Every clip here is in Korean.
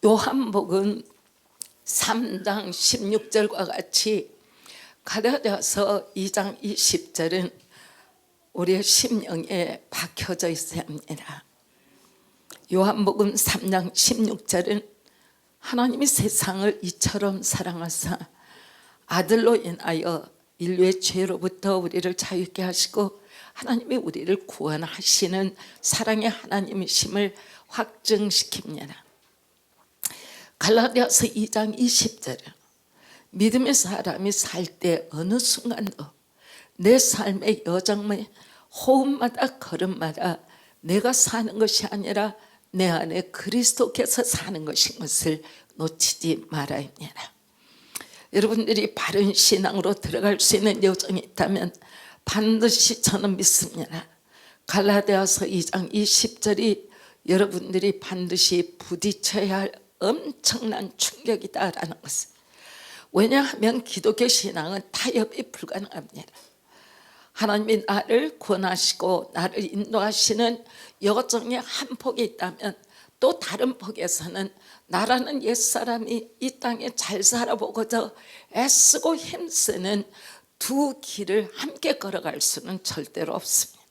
요한복음 3장 16절과 같이 갈라디아서 2장 20절은 우리의 심령에 박혀져 있어야 합니다. 요한복음 3장 16절은 하나님이 세상을 이처럼 사랑하사 아들로 인하여 인류의 죄로부터 우리를 자유케 하시고 하나님이 우리를 구원하시는 사랑의 하나님이심을 확증시킵니다. 갈라디아서 2장 20절은 믿음의 사람이 살 때 어느 순간도 내 삶의 여정의 호흡마다 걸음마다 내가 사는 것이 아니라 내 안에 그리스도께서 사는 것인 것을 놓치지 말아야 합니다. 여러분들이 바른 신앙으로 들어갈 수 있는 여정이 있다면 반드시 저는 믿습니다. 갈라디아서 2장 20절이 여러분들이 반드시 부딪혀야 할 엄청난 충격이다라는 것을. 왜냐하면 기독교 신앙은 타협이 불가능합니다. 하나님이 나를 구원하시고 나를 인도하시는 여정의 한 폭이 있다면 또 다른 폭에서는 나라는 옛사람이 이 땅에 잘 살아보고자 애쓰고 힘쓰는 두 길을 함께 걸어갈 수는 절대로 없습니다.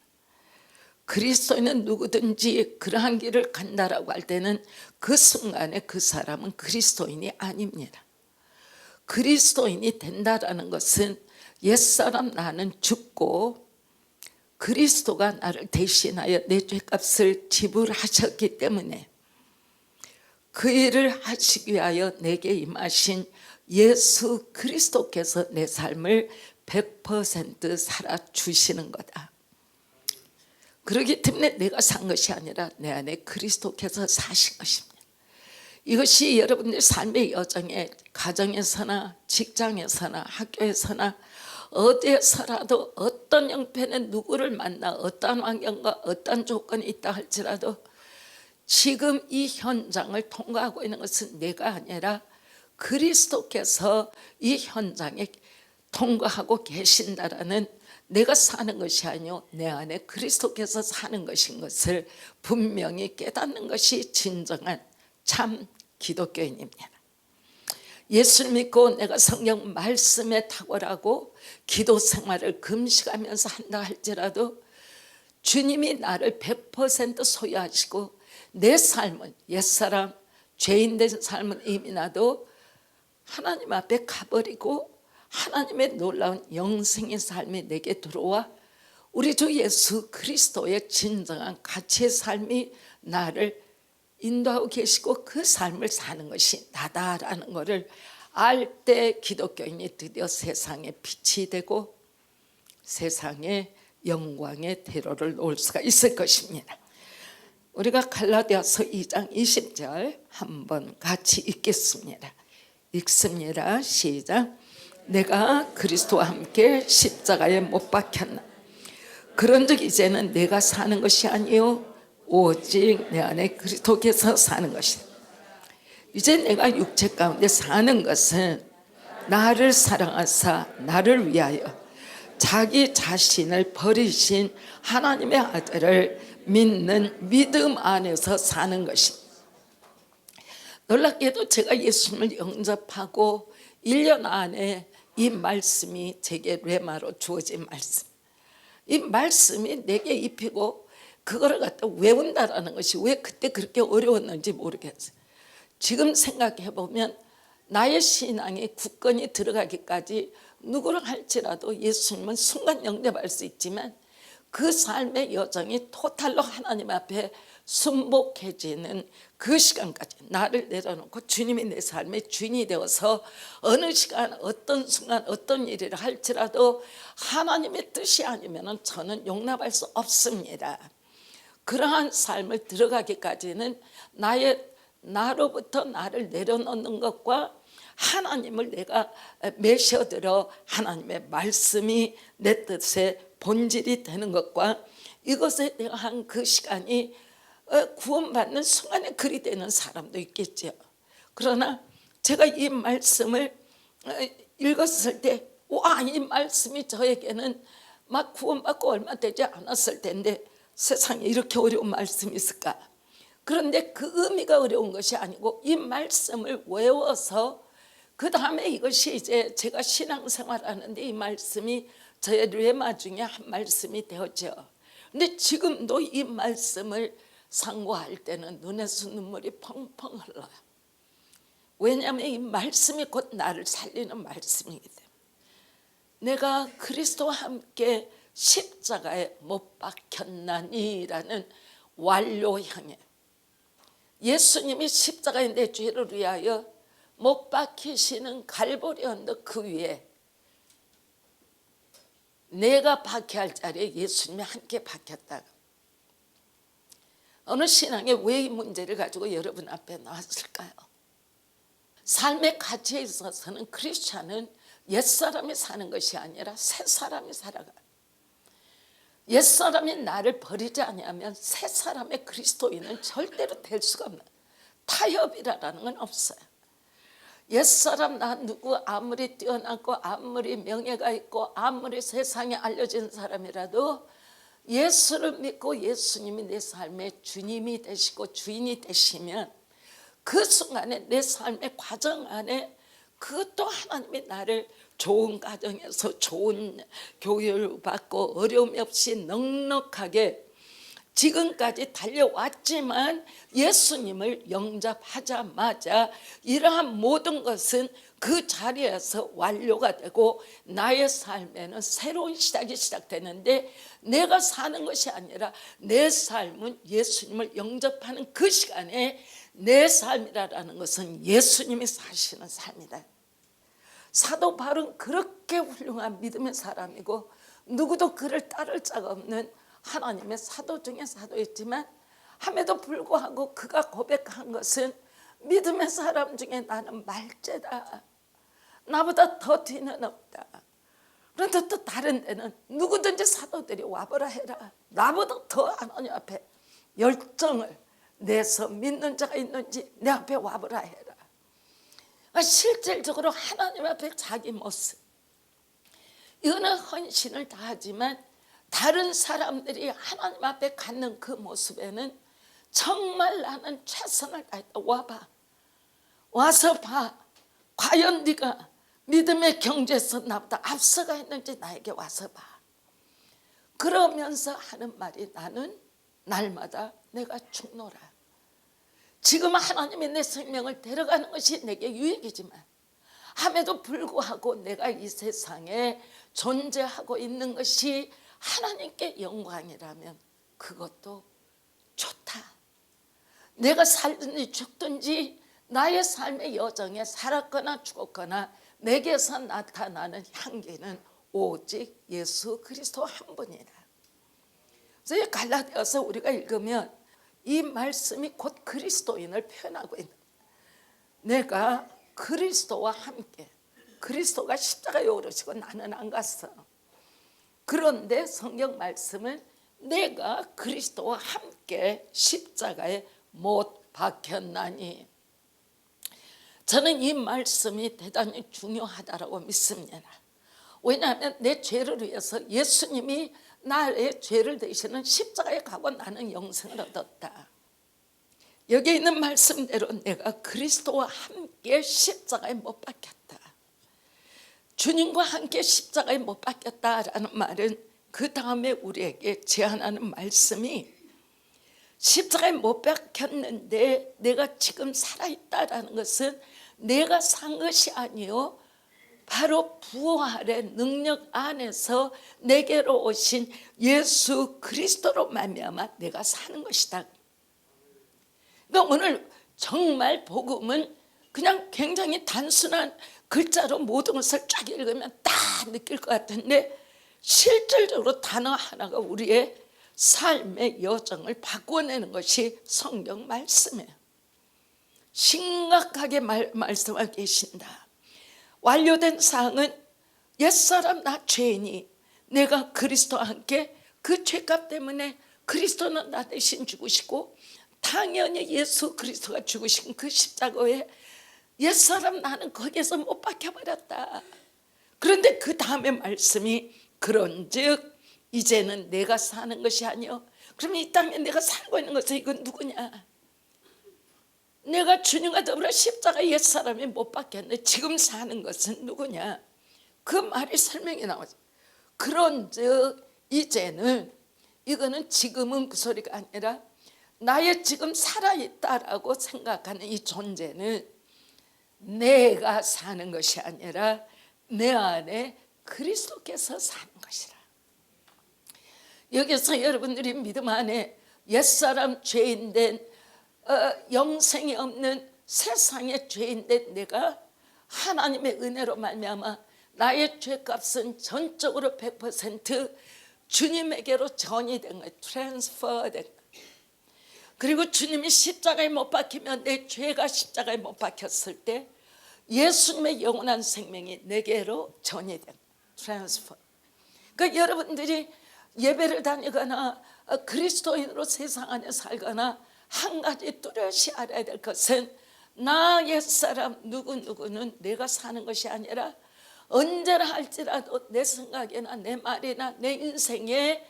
그리스도인은 누구든지 그러한 길을 간다라고 할 때는 그 순간에 그 사람은 그리스도인이 아닙니다. 그리스도인이 된다라는 것은 옛사람 나는 죽고 그리스도가 나를 대신하여 내 죄값을 지불하셨기 때문에 그 일을 하시기 위하여 내게 임하신 예수 그리스도께서 내 삶을 100% 살아주시는 거다. 그렇기 때문에 내가 산 것이 아니라 내 안에 그리스도께서 사신 것입니다. 이것이 여러분들 삶의 여정에 가정에서나 직장에서나 학교에서나 어디에서라도 어떤 형편에 누구를 만나 어떤 환경과 어떤 조건이 있다 할지라도 지금 이 현장을 통과하고 있는 것은 내가 아니라 그리스도께서 이 현장에 통과하고 계신다라는 내가 사는 것이 아니요 내 안에 그리스도께서 사는 것인 것을 분명히 깨닫는 것이 진정한 참 기독교인입니다. 예수를 믿고 내가 성경 말씀에 탁월하고 기도 생활을 금식하면서 한다 할지라도 주님이 나를 100% 소유하시고 내 삶은 옛사람 죄인 된 삶은 이미 나도 하나님 앞에 가버리고 하나님의 놀라운 영생의 삶이 내게 들어와 우리 주 예수 그리스도의 진정한 가치의 삶이 나를 인도하고 계시고 그 삶을 사는 것이 나다라는 것을 알 때 기독교인이 드디어 세상에 빛이 되고 세상에 영광의 대로를 놓을 수가 있을 것입니다. 우리가 갈라디아서 2장 20절 한번 같이 읽겠습니다. 읽습니다. 시작. 내가 그리스도와 함께 십자가에 못 박혔나 그런즉 이제는 내가 사는 것이 아니요 오직 내 안에 그리스도께서 사는 것이다. 이제 내가 육체 가운데 사는 것은 나를 사랑하사 나를 위하여 자기 자신을 버리신 하나님의 아들을 믿는 믿음 안에서 사는 것입니다. 놀랍게도 제가 예수님을 영접하고 1년 안에 이 말씀이 제게 레마로 주어진 말씀, 이 말씀이 내게 입히고 그거를 갖다 외운다라는 것이 왜 그때 그렇게 어려웠는지 모르겠어요. 지금 생각해 보면 나의 신앙이 굳건히 들어가기까지 누구를 할지라도 예수님은 순간 영접할 수 있지만 그 삶의 여정이 토탈로 하나님 앞에 순복해지는 그 시간까지 나를 내려놓고 주님이 내 삶의 주인이 되어서 어느 시간 어떤 순간 어떤 일을 할지라도 하나님의 뜻이 아니면 저는 용납할 수 없습니다. 그러한 삶을 들어가기까지는 나로부터 나를 내려놓는 것과 하나님을 내가 메셔들어 하나님의 말씀이 내 뜻의 본질이 되는 것과 이것에 대한 그 시간이 구원받는 순간에 그리 되는 사람도 있겠죠. 그러나 제가 이 말씀을 읽었을 때 와, 이 말씀이 저에게는 막 구원받고 얼마 되지 않았을 텐데 세상에 이렇게 어려운 말씀이 있을까? 그런데 그 의미가 어려운 것이 아니고 이 말씀을 외워서 그 다음에 이것이 이제 제가 신앙생활하는데 이 말씀이 저의 레마 중에 한 말씀이 되었죠. 근데 지금도 이 말씀을 상고할 때는 눈에서 눈물이 펑펑 흘러요. 왜냐하면 이 말씀이 곧 나를 살리는 말씀이기 때문에. 내가 그리스도와 함께 십자가에 못 박혔나니라는 완료형에, 예수님이 십자가에 내 죄를 위하여 못 박히시는 갈보리 언덕 그 위에 내가 박혀야 할 자리에 예수님이 함께 박혔다. 어느 신앙에 왜 이 문제를 가지고 여러분 앞에 나왔을까요? 삶의 가치에 있어서는 크리스찬은 옛사람이 사는 것이 아니라 새사람이 살아가요. 옛사람이 나를 버리지 아니하면 새사람의 그리스도인은 절대로 될 수가 없는, 타협이라는 건 없어요. 옛사람 나 누구 아무리 뛰어나고 아무리 명예가 있고 아무리 세상에 알려진 사람이라도 예수를 믿고 예수님이 내 삶의 주님이 되시고 주인이 되시면 그 순간에 내 삶의 과정 안에 그것도 하나님이 나를 좋은 가정에서 좋은 교육을 받고 어려움 없이 넉넉하게 지금까지 달려왔지만 예수님을 영접하자마자 이러한 모든 것은 그 자리에서 완료가 되고 나의 삶에는 새로운 시작이 시작되는데, 내가 사는 것이 아니라 내 삶은 예수님을 영접하는 그 시간에 내 삶이라는 것은 예수님이 사시는 삶이다. 사도 바울은 그렇게 훌륭한 믿음의 사람이고 누구도 그를 따를 자가 없는 하나님의 사도 중에 사도였지만, 함에도 불구하고 그가 고백한 것은 믿음의 사람 중에 나는 말째다, 나보다 더 뒤는 없다. 그런데 또 다른 데는 누구든지 사도들이 와보라 해라, 나보다 더 하나님 앞에 열정을 내서 믿는 자가 있는지 내 앞에 와보라 해라. 실질적으로 하나님 앞에 자기 모습, 이거는 헌신을 다하지만 다른 사람들이 하나님 앞에 갖는 그 모습에는 정말 나는 최선을 다했다. 와봐, 와서 봐, 과연 네가 믿음의 경주에서 나보다 앞서가 있는지 나에게 와서 봐. 그러면서 하는 말이, 나는 날마다 내가 죽노라. 지금 하나님이 내 생명을 데려가는 것이 내게 유익이지만 함에도 불구하고 내가 이 세상에 존재하고 있는 것이 하나님께 영광이라면 그것도 좋다. 내가 살든지 죽든지 나의 삶의 여정에 살았거나 죽었거나 내게서 나타나는 향기는 오직 예수 그리스도 한 분이다. 그래서 갈라디아서 우리가 읽으면 이 말씀이 곧 그리스도인을 표현하고 있는, 내가 그리스도와 함께, 그리스도가 십자가에 오르시고 나는 안 갔어. 그런데 성경 말씀은 내가 그리스도와 함께 십자가에 못 박혔나니, 저는 이 말씀이 대단히 중요하다고 믿습니다. 왜냐하면 내 죄를 위해서 예수님이 나의 죄를 대신은 십자가에 가고 나는 영생을 얻었다. 여기 있는 말씀대로 내가 그리스도와 함께 십자가에 못 박혔다. 주님과 함께 십자가에 못 박혔다라는 말은 그 다음에 우리에게 제안하는 말씀이, 십자가에 못 박혔는데 내가 지금 살아있다라는 것은 내가 산 것이 아니요 바로 부활의 능력 안에서 내게로 오신 예수 그리스도로 말미암아 내가 사는 것이다. 그러니까 오늘 정말 복음은 그냥 굉장히 단순한 글자로 모든 것을 쫙 읽으면 다 느낄 것 같은데, 실질적으로 단어 하나가 우리의 삶의 여정을 바꿔내는 것이 성경 말씀이에요. 심각하게 말씀하고 계신다. 완료된 사항은 옛사람 나 죄인이 내가 그리스도와 함께 그 죄값 때문에 그리스도는 나 대신 죽으시고 당연히 예수 그리스도가 죽으신 그 십자가에 옛사람 나는 거기에서 못 박혀버렸다. 그런데 그 다음에 말씀이, 그런즉 이제는 내가 사는 것이 아니요. 그러면 이 땅에 내가 살고 있는 것은 이건 누구냐? 내가 주님과 더불어 십자가 옛사람이 못 박혔는데 지금 사는 것은 누구냐? 그 말이 설명이 나오죠. 그런즉 이제는, 이거는 지금은 그 소리가 아니라 나의 지금 살아있다라고 생각하는 이 존재는 내가 사는 것이 아니라 내 안에 그리스도께서 사는 것이라. 여기서 여러분들이 믿음 안에 옛사람 죄인된 영생이 없는 세상의 죄인된 내가 하나님의 은혜로 말미암아 나의 죄값은 전적으로 100% 주님에게로 전이된 거예요. 트랜스퍼된 거예요. 그리고 주님이 십자가에 못 박히면 내 죄가 십자가에 못 박혔을 때 예수님의 영원한 생명이 내게로 전이된 거예요. 트랜스퍼. 그러니까 여러분들이 예배를 다니거나 그리스도인으로 세상 안에 살거나 한 가지 뚜렷이 알아야 될 것은 나 옛사람 누구누구는 내가 사는 것이 아니라 언제나 할지라도 내 생각이나 내 말이나 내 인생에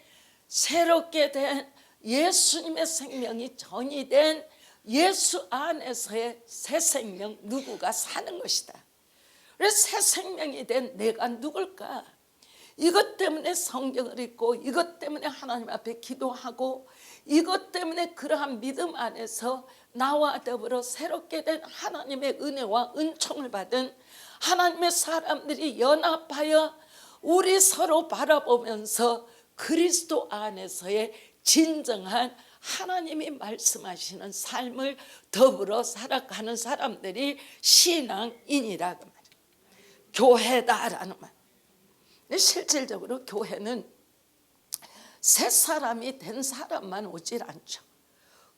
새롭게 된 예수님의 생명이 전이된 예수 안에서의 새 생명 누구가 사는 것이다. 그래서 새 생명이 된 내가 누굴까? 이것 때문에 성경을 읽고 이것 때문에 하나님 앞에 기도하고 이것 때문에 그러한 믿음 안에서 나와 더불어 새롭게 된 하나님의 은혜와 은총을 받은 하나님의 사람들이 연합하여 우리 서로 바라보면서 그리스도 안에서의 진정한 하나님이 말씀하시는 삶을 더불어 살아가는 사람들이 신앙인이라 그 말이에요. 교회다라는 말. 실질적으로 교회는 새 사람이 된 사람만 오질 않죠.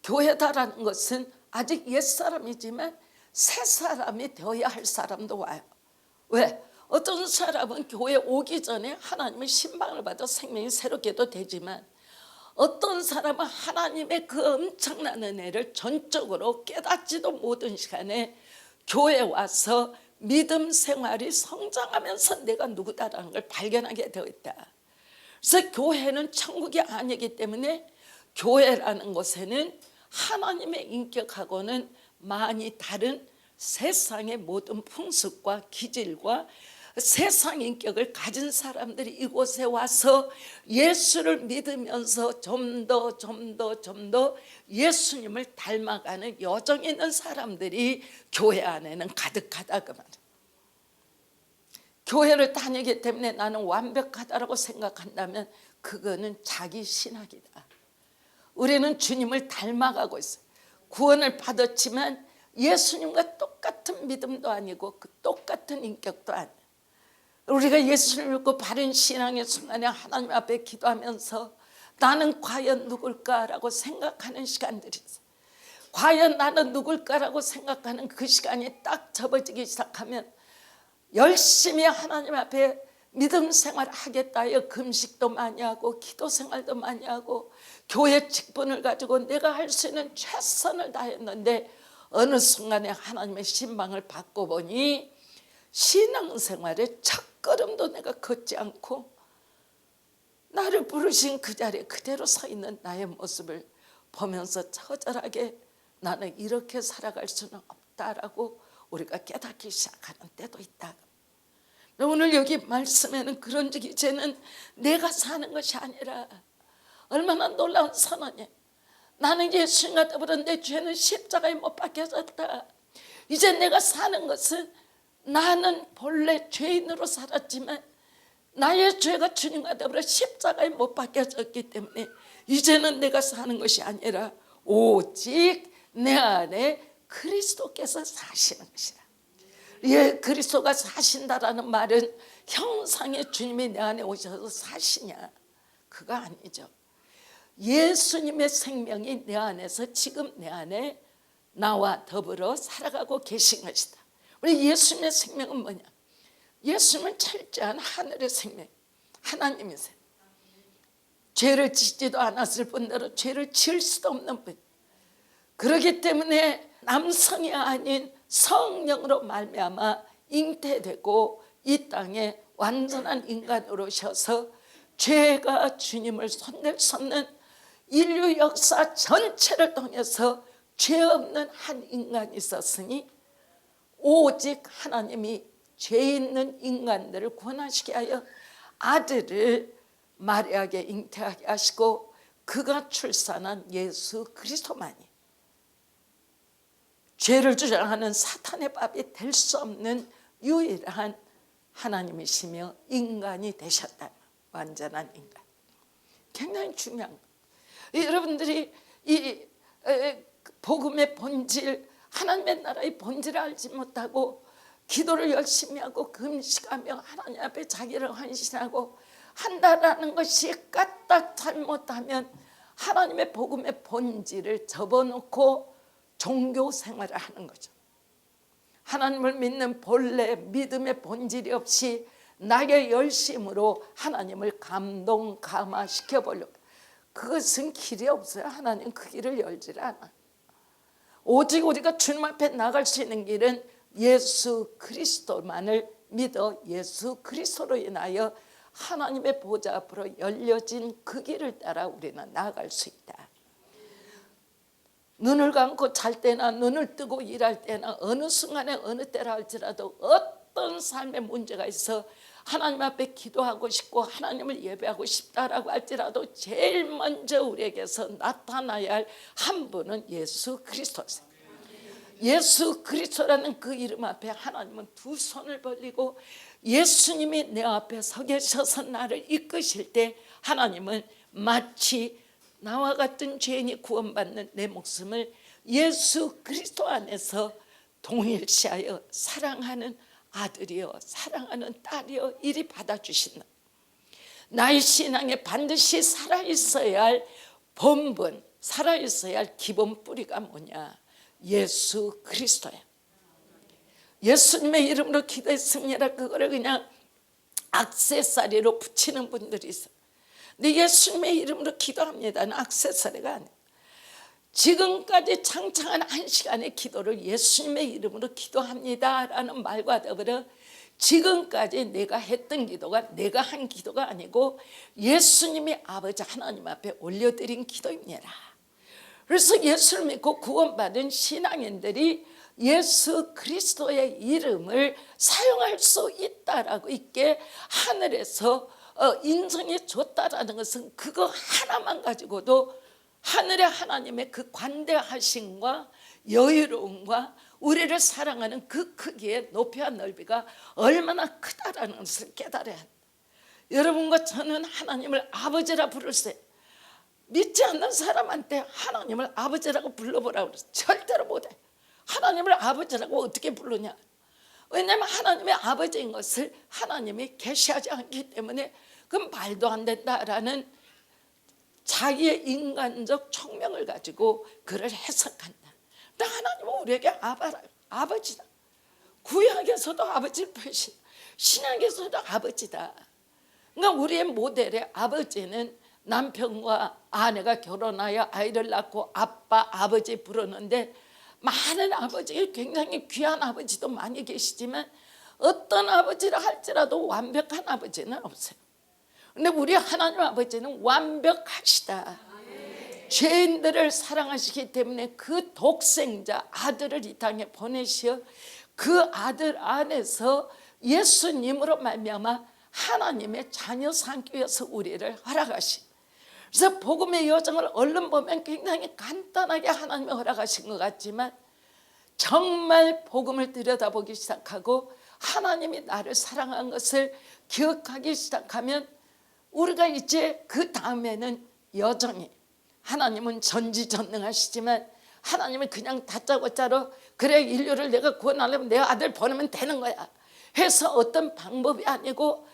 교회다라는 것은 아직 옛사람이지만 새 사람이 되어야 할 사람도 와요. 왜? 어떤 사람은 교회 오기 전에 하나님의 신방을 받아 생명이 새롭게도 되지만 어떤 사람은 하나님의 그 엄청난 은혜를 전적으로 깨닫지도 못한 시간에 교회에 와서 믿음 생활이 성장하면서 내가 누구다라는 걸 발견하게 되어 있다. 그래서 교회는 천국이 아니기 때문에 교회라는 곳에는 하나님의 인격하고는 많이 다른 세상의 모든 풍습과 기질과 세상 인격을 가진 사람들이 이곳에 와서 예수를 믿으면서 좀 더 예수님을 닮아가는 여정이 있는 사람들이 교회 안에는 가득하다 그 말이에요. 교회를 다니기 때문에 나는 완벽하다고 생각한다면 그거는 자기 신학이다. 우리는 주님을 닮아가고 있어요. 구원을 받았지만 예수님과 똑같은 믿음도 아니고 그 똑같은 인격도 아니에요. 우리가 예수를 믿고 바른 신앙의 순간에 하나님 앞에 기도하면서 나는 과연 누굴까라고 생각하는 시간들이 있어요. 과연 나는 누굴까라고 생각하는 그 시간이 딱 접어지기 시작하면 열심히 하나님 앞에 믿음 생활을 하겠다 하여 금식도 많이 하고 기도 생활도 많이 하고 교회 직분을 가지고 내가 할 수 있는 최선을 다했는데 어느 순간에 하나님의 신방을 받고 보니 신앙생활의 첫걸음도 내가 걷지 않고 나를 부르신 그 자리에 그대로 서 있는 나의 모습을 보면서 처절하게 나는 이렇게 살아갈 수는 없다라고 우리가 깨닫기 시작하는 때도 있다. 오늘 여기 말씀에는 그런즉 이제는 내가 사는 것이 아니라 얼마나 놀라운 선언이에요. 나는 예수님과 더불어 내 죄는 십자가에 못 박혀졌다. 이제 내가 사는 것은 나는 본래 죄인으로 살았지만 나의 죄가 주님과 더불어 십자가에 못 박혀졌기 때문에 이제는 내가 사는 것이 아니라 오직 내 안에 그리스도께서 사시는 것이다. 예, 그리스도가 사신다라는 말은 형상의 주님이 내 안에 오셔서 사시냐? 그거 아니죠. 예수님의 생명이 내 안에서 지금 내 안에 나와 더불어 살아가고 계신 것이다. 우리 예수님의 생명은 뭐냐? 예수님은 철저한 하늘의 생명, 하나님이세요. 죄를 짓지도 않았을 뿐더러 죄를 지을 수도 없는 분. 그렇기 때문에 남성이 아닌 성령으로 말미암아 잉태되고 이 땅에 완전한 인간으로 오셔서 죄가 주님을 손댈 수 없는 인류 역사 전체를 통해서 죄 없는 한 인간이 있었으니 오직 하나님이 죄 있는 인간들을 구원하시게 하여 아들을 마리아에게 잉태하게 하시고 그가 출산한 예수 그리스도만이 죄를 주장하는 사탄의 밥이 될 수 없는 유일한 하나님이시며 인간이 되셨다. 완전한 인간. 굉장히 중요한 거예요. 여러분들이 이 복음의 본질, 하나님의 나라의 본질을 알지 못하고 기도를 열심히 하고 금식하며 하나님 앞에 자기를 헌신하고 한다라는 것이 까딱 잘못하면 하나님의 복음의 본질을 접어놓고 종교 생활을 하는 거죠. 하나님을 믿는 본래 믿음의 본질이 없이 나의 열심으로 하나님을 감동 감화시켜 보려고, 그것은 길이 없어요. 하나님 그 길을 열지 않아. 오직 우리가 주님 앞에 나갈 수 있는 길은 예수 그리스도만을 믿어 예수 그리스도로 인하여 하나님의 보좌 앞으로 열려진 그 길을 따라 우리는 나아갈 수 있다. 눈을 감고 잘 때나 눈을 뜨고 일할 때나 어느 순간에 어느 때라 할지라도 어떤 삶의 문제가 있어 하나님 앞에 기도하고 싶고 하나님을 예배하고 싶다라고 할지라도 제일 먼저 우리에게서 나타나야 할 한 분은 예수 그리스도세요. 예수 그리스도라는 그 이름 앞에 하나님은 두 손을 벌리고 예수님이 내 앞에 서 계셔서 나를 이끄실 때 하나님은 마치 나와 같은 죄인이 구원받는 내 목숨을 예수 그리스도 안에서 동일시하여 사랑하는 아들이여 사랑하는 딸이여 이리 받아주신다. 나의 신앙에 반드시 살아있어야 할 본분, 살아있어야 할 기본 뿌리가 뭐냐? 예수 그리스도야. 예수님의 이름으로 기도했습니다. 그거를 그냥 액세서리로 붙이는 분들이 있어요. 근데 예수님의 이름으로 기도합니다는 액세서리가 아니에요. 지금까지 창창한 한 시간의 기도를 예수님의 이름으로 기도합니다라는 말과 더불어 지금까지 내가 했던 기도가 내가 한 기도가 아니고 예수님이 아버지 하나님 앞에 올려드린 기도입니다. 그래서 예수를 믿고 구원받은 신앙인들이 예수 그리스도의 이름을 사용할 수 있다라고 있게 하늘에서 인정해 줬다라는 것은 그거 하나만 가지고도 하늘의 하나님의 그 관대하심과 여유로움과 우리를 사랑하는 그 크기의 높이와 넓이가 얼마나 크다라는 것을 깨달아야 합니다. 여러분과 저는 하나님을 아버지라 부를 때 믿지 않는 사람한테 하나님을 아버지라고 불러보라고 그래서 절대로 못해. 하나님을 아버지라고 어떻게 부르냐? 왜냐하면 하나님의 아버지인 것을 하나님이 계시하지 않기 때문에 그건 말도 안 된다라는 자기의 인간적 총명을 가지고 그를 해석한다. 근데 하나님은 우리에게 아버지다. 구약에서도 아버지를 표시, 신약에서도 아버지다. 그러니까 우리의 모델의 아버지는 남편과 아내가 결혼하여 아이를 낳고 아빠, 아버지 부르는데 많은 아버지, 굉장히 귀한 아버지도 많이 계시지만 어떤 아버지라 할지라도 완벽한 아버지는 없어요. 근데 우리 하나님 아버지는 완벽하시다. 죄인들을 사랑하시기 때문에 그 독생자 아들을 이 땅에 보내시어 그 아들 안에서 예수님으로 말미암아 하나님의 자녀 삼기 위해서 우리를 허락하신, 그래서 복음의 여정을 얼른 보면 굉장히 간단하게 하나님이 허락하신 것 같지만 정말 복음을 들여다보기 시작하고 하나님이 나를 사랑한 것을 기억하기 시작하면 우리가 이제 그 다음에는 여정이, 하나님은 전지전능하시지만 하나님은 그냥 다짜고짜로 그래 인류를 내가 구원하려면 내 아들 보내면 되는 거야 해서 어떤 방법이 아니고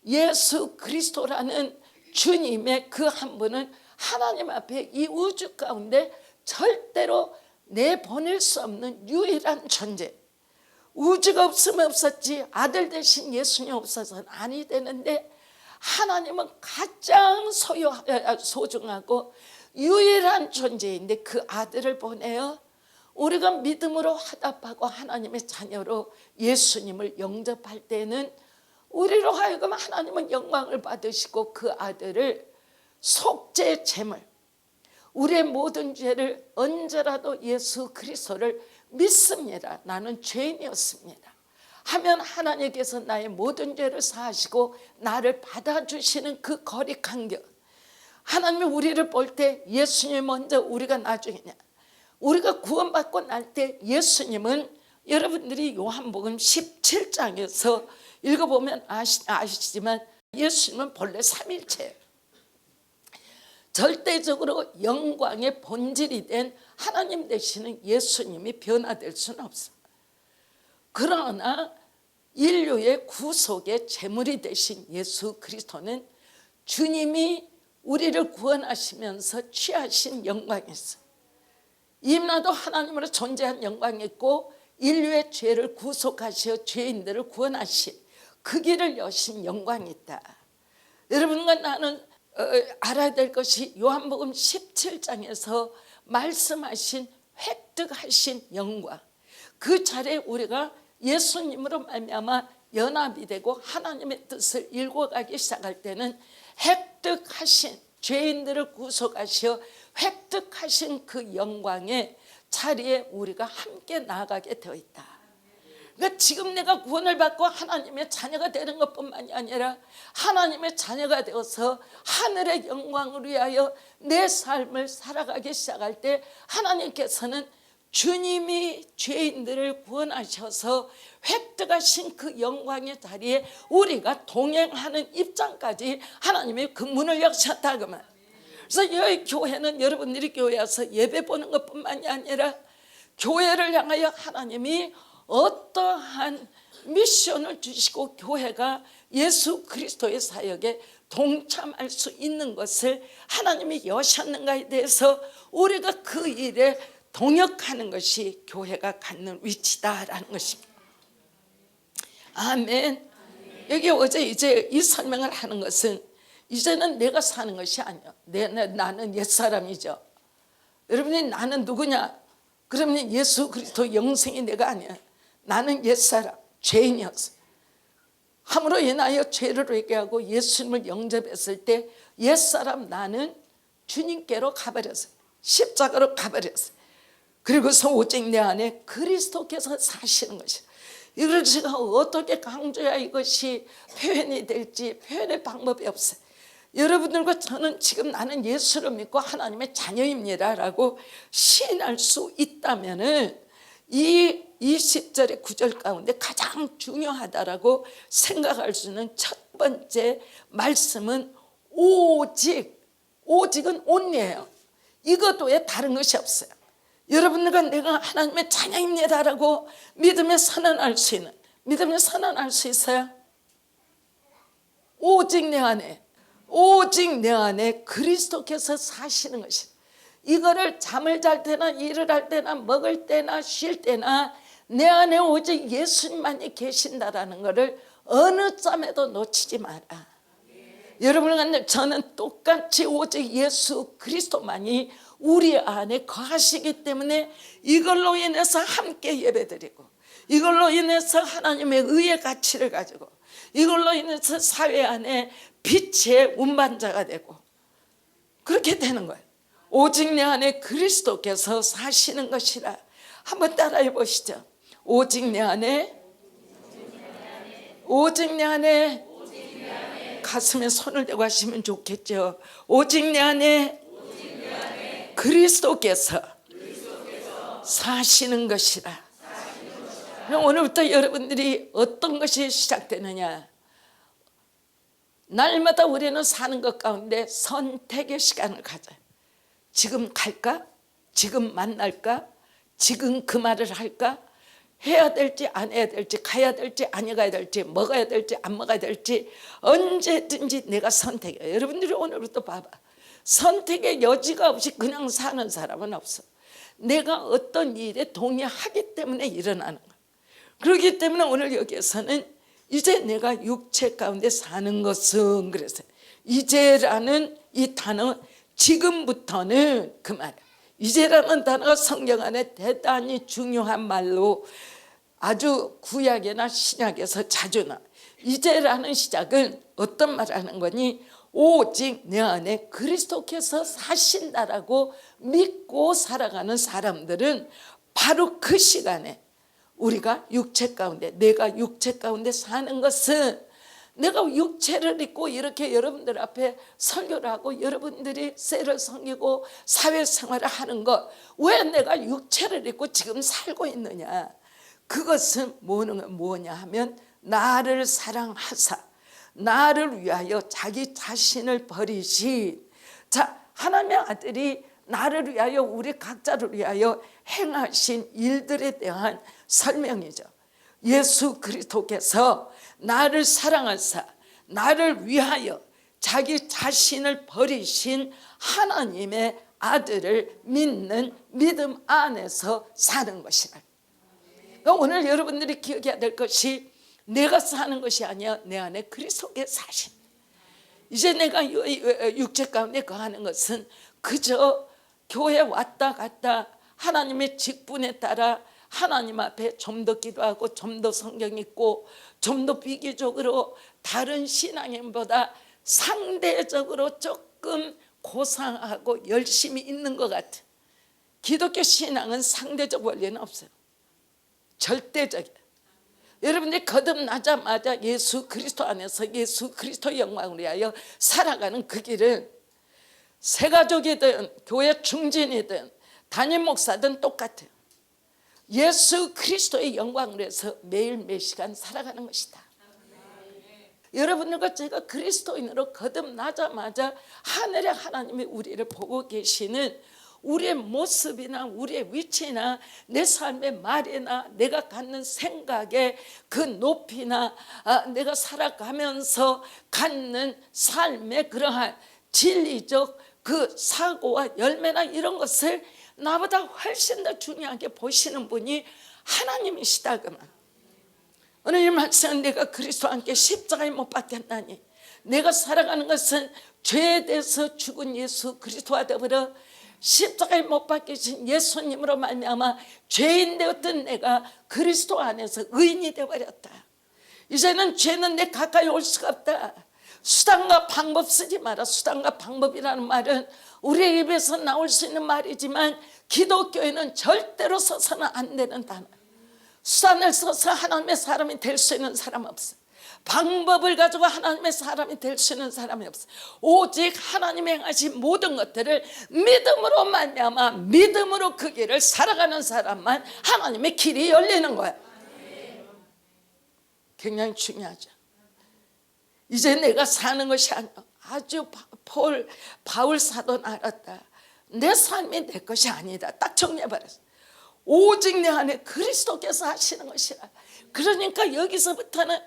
예수 그리스도라는 주님의 그 한 분은 하나님 앞에 이 우주 가운데 절대로 내보낼 수 없는 유일한 존재. 우주가 없으면 없었지 아들 대신 예수님 없어서는 아니 되는데 하나님은 가장 소중하고 유일한 존재인데 그 아들을 보내어 우리가 믿음으로 화답하고 하나님의 자녀로 예수님을 영접할 때는 우리로 하여금 하나님은 영광을 받으시고 그 아들을 속죄 제물, 우리의 모든 죄를 언제라도 예수 그리스도를 믿습니다. 나는 죄인이었습니다 하면 하나님께서 나의 모든 죄를 사하시고 나를 받아주시는 그 거리 간격. 하나님이 우리를 볼 때 예수님 먼저 우리가 나중이냐. 우리가 구원받고 날 때 예수님은 여러분들이 요한복음 17장에서 읽어보면 아시지만 예수님은 본래 삼일체예요. 절대적으로 영광의 본질이 된 하나님 되시는 예수님이 변화될 수는 없습니다. 그러나 인류의 구속의 제물이 되신 예수 그리스도는 주님이 우리를 구원하시면서 취하신 영광이 있어요. 이나도 하나님으로 존재한 영광이 있고 인류의 죄를 구속하시어 죄인들을 구원하신 그 길을 여신 영광이 있다. 여러분과 나는 알아야 될 것이 요한복음 17장에서 말씀하신 획득하신 영광, 그 자리에 우리가 예수님으로 말미암아 연합이 되고 하나님의 뜻을 일궈가기 시작할 때는 획득하신 죄인들을 구속하시어 획득하신 그 영광의 자리에 우리가 함께 나아가게 되어 있다. 그러니까 지금 내가 구원을 받고 하나님의 자녀가 되는 것뿐만이 아니라 하나님의 자녀가 되어서 하늘의 영광을 위하여 내 삶을 살아가기 시작할 때 하나님께서는 주님이 죄인들을 구원하셔서 획득하신 그 영광의 자리에 우리가 동행하는 입장까지 하나님이 그 문을 여셨다 그 말. 그래서 여기 교회는 여러분들이 교회 와서 예배 보는 것뿐만이 아니라 교회를 향하여 하나님이 어떠한 미션을 주시고 교회가 예수 그리스도의 사역에 동참할 수 있는 것을 하나님이 여셨는가에 대해서 우리가 그 일에 동역하는 것이 교회가 갖는 위치다라는 것입니다. 아멘. 여기 어제 이제 이 설명을 하는 것은 이제는 내가 사는 것이 아니야. 나는 옛사람이죠. 여러분이 나는 누구냐? 그러면 예수 그리스도 영생이 내가 아니야. 나는 옛사람, 죄인이었어. 함으로 인하여 죄를 회개하고 예수님을 영접했을 때 옛사람 나는 주님께로 가버렸어요. 십자가로 가버렸어요. 그리고서 오직 내 안에 그리스도께서 사시는 것이에요. 이걸 제가 어떻게 강조해야 이것이 표현이 될지 표현의 방법이 없어요. 여러분들과 저는 지금 나는 예수를 믿고 하나님의 자녀입니다 라고 시인할 수 있다면 이 20절의 구절 가운데 가장 중요하다라고 생각할 수 있는 첫 번째 말씀은 오직은 only예요. 이것 외에 다른 것이 없어요. 여러분들과 내가 하나님의 자녀입니다라고 믿으며 선언할 수 있는, 믿으며 선언할 수 있어요. 오직 내 안에 그리스도께서 사시는 것이, 이거를 잠을 잘 때나 일을 할 때나 먹을 때나 쉴 때나 내 안에 오직 예수님만이 계신다라는 것을 어느 짬에도 놓치지 마라. 여러분과 저는 똑같이 오직 예수 그리스도만이 우리 안에 거하시기 때문에 이걸로 인해서 함께 예배드리고, 이걸로 인해서 하나님의 의의 가치를 가지고, 이걸로 인해서 사회 안에 빛의 운반자가 되고 그렇게 되는 거예요. 오직 내 안에 그리스도께서 사시는 것이라. 한번 따라해 보시죠. 오직 내 안에, 오직 내 안에, 가슴에 손을 대고 하시면 좋겠죠. 오직 내 안에 그리스도께서 사시는 것이라. 그럼 오늘부터 여러분들이 어떤 것이 시작되느냐? 날마다 우리는 사는 것 가운데 선택의 시간을 가져요. 지금 갈까? 지금 만날까? 지금 그 말을 할까? 해야 될지 안 해야 될지, 가야 될지 안 가야 될지, 먹어야 될지 안 먹어야 될지 언제든지 내가 선택해요. 여러분들이 오늘부터 봐봐. 선택의 여지가 없이 그냥 사는 사람은 없어. 내가 어떤 일에 동의하기 때문에 일어나는 거야. 그렇기 때문에 오늘 여기에서는 이제 내가 육체 가운데 사는 것은, 그래서 이제라는 이 단어, 지금부터는 그 말, 이제라는 단어가 성경 안에 대단히 중요한 말로 아주 구약이나 신약에서 자주 나와. 이제라는 시작은 어떤 말을 하는 거니? 오직 내 안에 그리스도께서 사신다라고 믿고 살아가는 사람들은 바로 그 시간에 우리가 육체 가운데, 내가 육체 가운데 사는 것은, 내가 육체를 입고 이렇게 여러분들 앞에 설교를 하고 여러분들이 셀을 섬기고 사회생활을 하는 것, 왜 내가 육체를 입고 지금 살고 있느냐? 그것은 뭐냐 하면 나를 사랑하사 나를 위하여 자기 자신을 버리신, 자, 하나님의 아들이 나를 위하여, 우리 각자를 위하여 행하신 일들에 대한 설명이죠. 예수 그리스도께서 나를 사랑하사 나를 위하여 자기 자신을 버리신 하나님의 아들을 믿는 믿음 안에서 사는 것이라. 그러니까 오늘 여러분들이 기억해야 될 것이, 내가 사는 것이 아니야, 내 안에 그리스도께 사신. 이제 내가 육체 가운데 거하는 것은 그저 교회 왔다 갔다 하나님의 직분에 따라 하나님 앞에 좀 더 기도하고 좀 더 성경 읽고 좀 더 비교적으로 다른 신앙인보다 상대적으로 조금 고상하고 열심히 있는 것 같은, 기독교 신앙은 상대적 원리는 없어요. 절대적이에요. 여러분들이 거듭나자마자 예수 그리스도 안에서 예수 그리스도 영광을 위하여 살아가는 그 길은 새가족이든 교회 중진이든 담임 목사든 똑같아요. 예수 그리스도의 영광을 위해서 매일 매 시간 살아가는 것이다. 여러분들과 제가 그리스도인으로 거듭나자마자 하늘의 하나님이 우리를 보고 계시는 우리의 모습이나 우리의 위치나 내 삶의 말이나 내가 갖는 생각의 그 높이나 내가 살아가면서 갖는 삶의 그러한 진리적 그 사고와 열매나 이런 것을 나보다 훨씬 더 중요하게 보시는 분이 하나님이시다. 그만. 오늘 이 말씀은 내가 그리스도와 함께 십자가에 못 박혔나니, 내가 살아가는 것은 죄에 대해서 죽은 예수 그리스도와 더불어 십자가에 못 박히신 예수님으로 말미암아 죄인 되었던 내가 그리스도 안에서 의인이 되어버렸다. 이제는 죄는 내 가까이 올 수가 없다. 수단과 방법 쓰지 마라. 수단과 방법이라는 말은 우리의 입에서 나올 수 있는 말이지만 기독교에는 절대로 써서는 안 되는 단어. 수단을 써서 하나님의 사람이 될 수 있는 사람 없어요. 방법을 가지고 하나님의 사람이 될 수 있는 사람이 없어요. 오직 하나님이 행하신 모든 것들을 믿음으로 말미암아 믿음으로 그 길을 살아가는 사람만 하나님의 길이 열리는 거예요. 굉장히 중요하죠. 이제 내가 사는 것이 아니야. 아주 바울 사도는 알았다. 내 삶이 내 것이 아니다. 딱 정리해버렸어. 오직 내 안에 그리스도께서 하시는 것이라. 그러니까 여기서부터는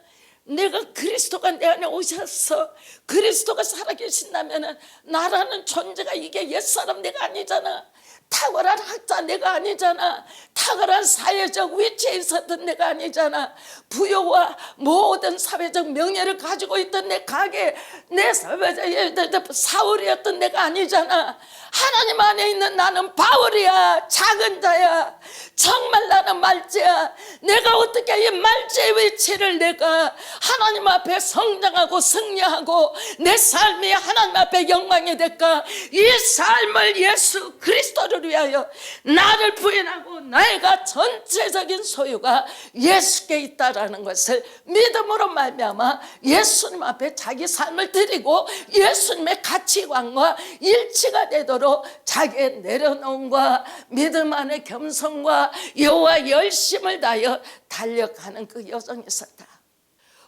내가 그리스도가 내 안에 오셔서 그리스도가 살아계신다면 나라는 존재가 이게 옛사람 내가 아니잖아. 탁월한 학자 내가 아니잖아. 탁월한 사회적 위치에 있었던 내가 아니잖아. 부여와 모든 사회적 명예를 가지고 있던 내 가게, 내 사회적 사울이었던 내가 아니잖아. 하나님 안에 있는 나는 바울이야. 작은 자야. 정말 나는 말지야. 내가 어떻게 이 말지의 위치를 내가 하나님 앞에 성장하고 승리하고 내 삶이 하나님 앞에 영광이 될까? 이 삶을 예수 그리스도를 위하여 나를 부인하고 내가 전체적인 소유가 예수께 있다라는 것을 믿음으로 말미암아 예수님 앞에 자기 삶을 드리고 예수님의 가치관과 일치가 되도록 자기의 내려놓음과 믿음 안의 겸손과 여호와 열심을 다하여 달려가는 그 여정이 있었다.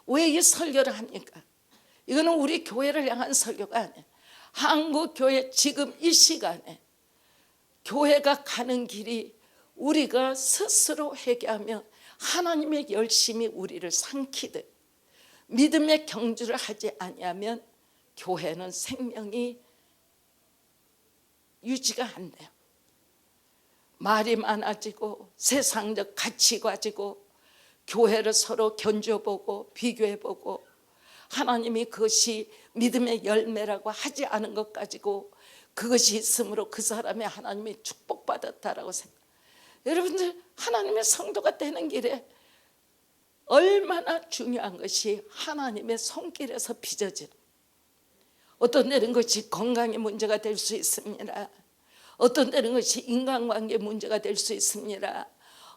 왜 이 설교를 합니까? 이거는 우리 교회를 향한 설교가 아니에요. 한국 교회 지금 이 시간에 교회가 가는 길이 우리가 스스로 회개하며 하나님의 열심히 우리를 삼키듯 믿음의 경주를 하지 아니하면 교회는 생명이 유지가 안 돼요. 말이 많아지고 세상적 가치 가지고 교회를 서로 견줘보고 비교해보고 하나님이 그것이 믿음의 열매라고 하지 않은 것 가지고 그것이 있으므로 그 사람의 하나님이 축복받았다라고 생각해요. 여러분들 하나님의 성도가 되는 길에 얼마나 중요한 것이 하나님의 손길에서 빚어지는, 어떤 때는 것이 건강의 문제가 될 수 있습니다. 어떤 때는 것이 인간관계 문제가 될 수 있습니다.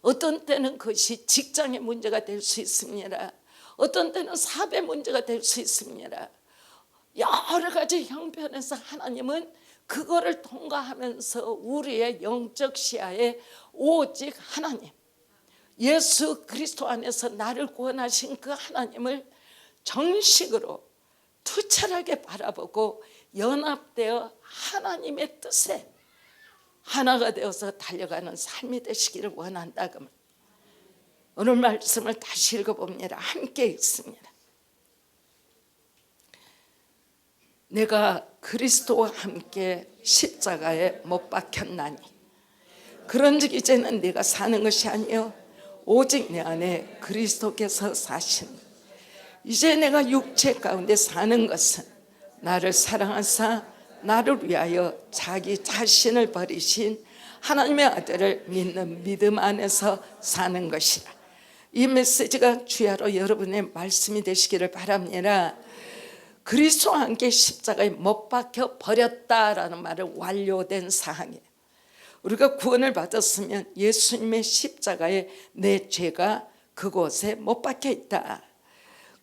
어떤 때는 그것이 직장의 문제가 될 수 있습니다. 어떤 때는 사회 문제가 될 수 있습니다. 여러 가지 형편에서 하나님은 그거를 통과하면서 우리의 영적 시야에 오직 하나님, 예수 그리스도 안에서 나를 구원하신 그 하나님을 정식으로 투철하게 바라보고 연합되어 하나님의 뜻에 하나가 되어서 달려가는 삶이 되시기를 원한다면 오늘 말씀을 다시 읽어봅니다. 함께 읽습니다. 내가 그리스도와 함께 십자가에 못 박혔나니 그런즉 이제는 내가 사는 것이 아니요 오직 내 안에 그리스도께서 사신 이제 내가 육체 가운데 사는 것은 나를 사랑하사 나를 위하여 자기 자신을 버리신 하나님의 아들을 믿는 믿음 안에서 사는 것이라. 이 메시지가 주야로 여러분의 말씀이 되시기를 바랍니다. 그리스도와 함께 십자가에 못 박혀 버렸다라는 말은 완료된 사항이에요. 우리가 구원을 받았으면 예수님의 십자가에 내 죄가 그곳에 못 박혀 있다.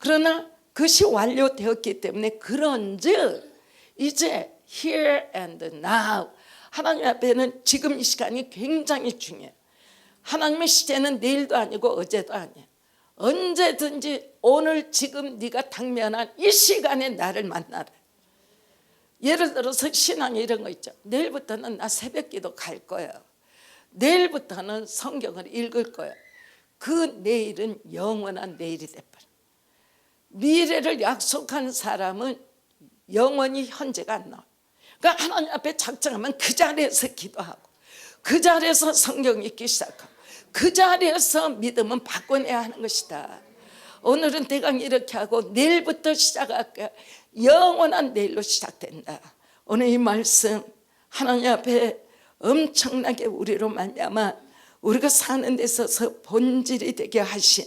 그러나 그것이 완료되었기 때문에 그런즉 이제 here and now 하나님 앞에는 지금 이 시간이 굉장히 중요해요. 하나님의 시제는 내일도 아니고 어제도 아니에요. 언제든지 오늘 지금 네가 당면한 이 시간에 나를 만나라. 예를 들어서 신앙에 이런 거 있죠. 내일부터는 나 새벽기도 갈 거예요. 내일부터는 성경을 읽을 거예요. 그 내일은 영원한 내일이 돼버려. 미래를 약속한 사람은 영원히 현재가 안 나와요. 그러니까 하나님 앞에 작정하면 그 자리에서 기도하고 그 자리에서 성경 읽기 시작하고 그 자리에서 믿음은 바꿔내야 하는 것이다. 오늘은 대강 이렇게 하고 내일부터 시작할게요. 영원한 내일로 시작된다. 오늘 이 말씀 하나님 앞에 엄청나게 우리로 말미암아 우리가 사는 데 있어서 본질이 되게 하신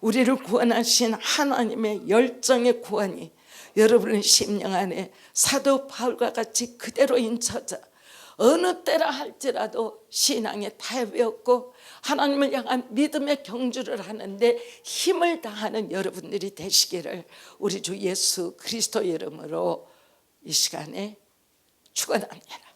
우리를 구원하신 하나님의 열정의 구원이 여러분의 심령 안에 사도 바울과 같이 그대로 인쳐져 어느 때라 할지라도 신앙의 타협이었고 하나님을 향한 믿음의 경주를 하는데 힘을 다하는 여러분들이 되시기를 우리 주 예수 그리스도 이름으로 이 시간에 축원합니다.